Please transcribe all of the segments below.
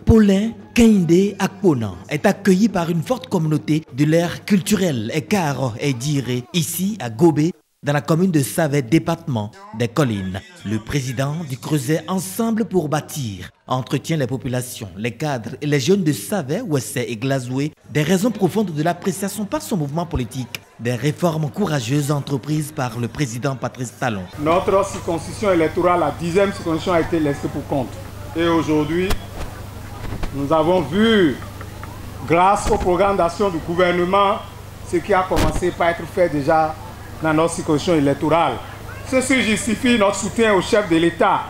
Paulin Kehinde Akpona est accueilli par une forte communauté de l'ère culturelle et Karo et Diré, ici à Gobé, dans la commune de Savè, département des Collines. Le président du Creuset Ensemble pour bâtir entretient les populations, les cadres et les jeunes de Savè, Ouessé et Glazoué des raisons profondes de l'appréciation par son mouvement politique des réformes courageuses entreprises par le président Patrice Talon. Notre circonscription électorale, la 10e circonscription, a été laissée pour compte. Et aujourd'hui, nous avons vu, grâce au programme d'action du gouvernement, ce qui a commencé par être fait déjà dans notre circonscription électorale. Ceci justifie notre soutien au chef de l'État.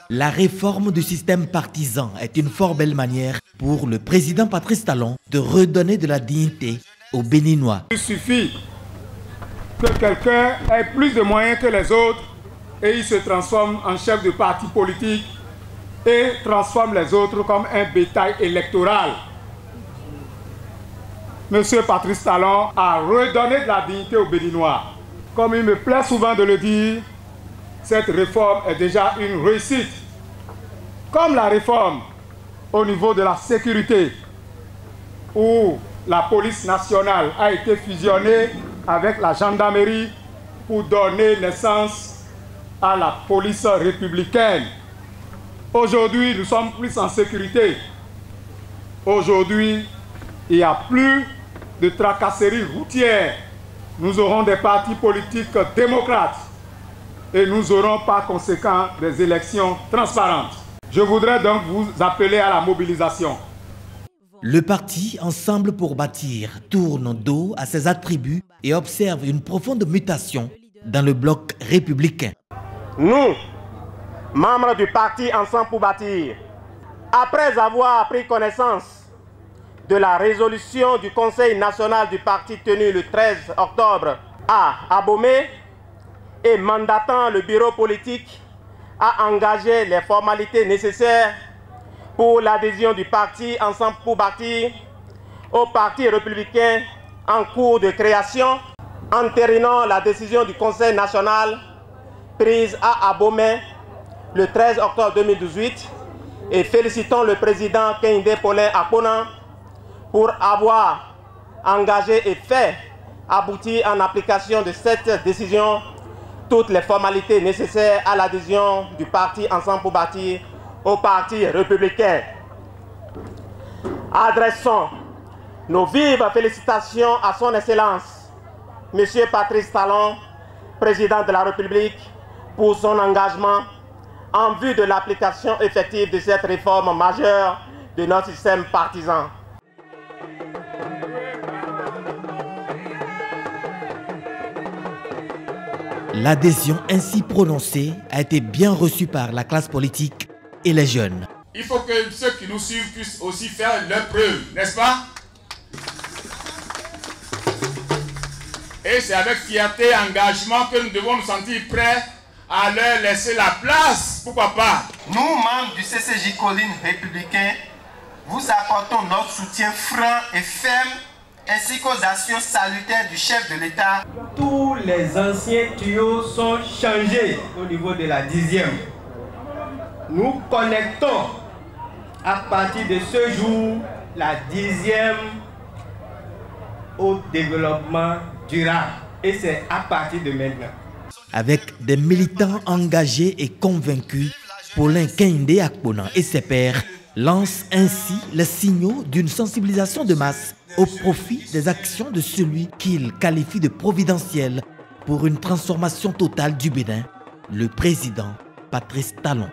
La réforme du système partisan est une fort belle manière pour le président Patrice Talon de redonner de la dignité aux Béninois. Il suffit que quelqu'un ait plus de moyens que les autres et il se transforme en chef de parti politique et transforme les autres comme un bétail électoral. Monsieur Patrice Talon a redonné de la dignité aux Béninois. Comme il me plaît souvent de le dire, cette réforme est déjà une réussite. Comme la réforme au niveau de la sécurité, où la police nationale a été fusionnée avec la gendarmerie pour donner naissance à la police républicaine. Aujourd'hui, nous sommes plus en sécurité. Aujourd'hui, il n'y a plus de tracasseries routières. Nous aurons des partis politiques démocrates et nous aurons par conséquent des élections transparentes. Je voudrais donc vous appeler à la mobilisation. Le parti Ensemble pour bâtir tourne dos à ses attributs et observe une profonde mutation dans le bloc républicain. Nous, membres du parti Ensemble pour bâtir, après avoir pris connaissance de la résolution du Conseil national du parti tenue le 13 octobre à Abomey et mandatant le bureau politique à engager les formalités nécessaires pour l'adhésion du parti Ensemble pour bâtir au parti républicain en cours de création, entérinant la décision du Conseil national prise à Abomey le 13 octobre 2018 et félicitons le président Kehinde Paulin Akpona pour avoir engagé et fait aboutir en application de cette décision toutes les formalités nécessaires à l'adhésion du parti Ensemble pour bâtir au parti républicain. Adressons nos vives félicitations à son Excellence, M. Patrice Talon, président de la République, pour son engagement en vue de l'application effective de cette réforme majeure de notre système partisan. L'adhésion ainsi prononcée a été bien reçue par la classe politique et les jeunes. Il faut que ceux qui nous suivent puissent aussi faire leur preuve, n'est-ce pas? Et c'est avec fierté et engagement que nous devons nous sentir prêts à leur laisser la place, pourquoi pas? Nous, membres du CCJ Collines républicain, vous apportons notre soutien franc et ferme ainsi qu'aux actions salutaires du chef de l'État. Tous les anciens tuyaux sont changés au niveau de la 10e. Nous connectons à partir de ce jour la 10e au développement durable. Et c'est à partir de maintenant. Avec des militants engagés et convaincus, Paulin Kehinde Akpona et ses pairs lancent ainsi les signaux d'une sensibilisation de masse au profit des actions de celui qu'il qualifie de providentiel pour une transformation totale du Bénin, le président Patrice Talon.